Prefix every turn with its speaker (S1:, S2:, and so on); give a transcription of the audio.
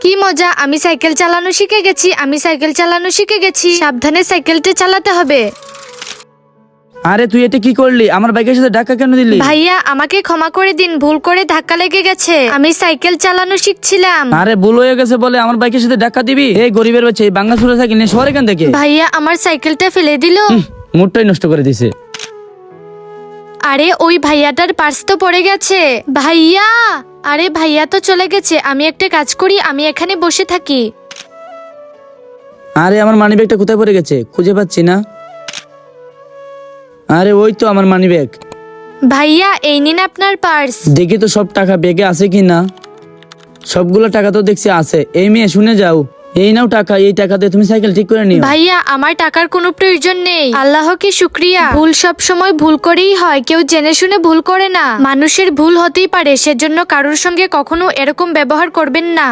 S1: কি মজা, আমি সাইকেল চালানো শিখে গেছি। সাবধানে সাইকেলটা চালাতে হবে।
S2: আরে তুই এটা কি করলি? আমার বাইকের সাথে ধাক্কা কেন দিলি?
S1: ভাইয়া আমাকে ক্ষমা করে দিন, ভুল করে ধাক্কা লেগে গেছে, আমি সাইকেল চালানো শিখছিলাম।
S2: আরে ভুল হয়ে গেছে বলে আমার বাইকের সাথে ধাক্কা দিবি? এই গরিবের বাচ্চা, এই বাংলা সুরা সাইকেল নিয়ে শহরে কেন থেকে?
S1: ভাইয়া আমার সাইকেলটা ফেলে দিল।
S2: মুডটাই নষ্ট করে দিছে।
S1: আরে ওই ভাইয়াটার পার্স তো পড়ে গেছে। ভাইয়া, আরে ভাইয়া তো চলে গেছে। আমি একটা কাজ করি, আমি এখানে বসে থাকি।
S2: আরে আমার মানিব্যাগটা কোথায় পড়ে গেছে? খুঁজে পাচ্ছি না। আরে ওই তো আমার মানিব্যাগ।
S1: ভাইয়া এই নিন আপনার পার্স।
S2: দেখি তো সব টাকা ব্যাগে আছে কি না। সবগুলো টাকা তো দেখছি আছে। এই মেয়ে শুনে যাও, এই নাও টাকা, এই টাকা দিয়ে তুমি সাইকেল ঠিক করে নিও।
S1: ভাইয়া আমার টাকার কোনো প্রয়োজন নেই। আল্লাহকে শুক্রিয়া। ভুল সব সময় ভুল করেই হয়, কেউ জেনে শুনে ভুল করে না। মানুষের ভুল হতেই পারে, সেজন্য কারোর সঙ্গে কখনো এরকম ব্যবহার করবেন না।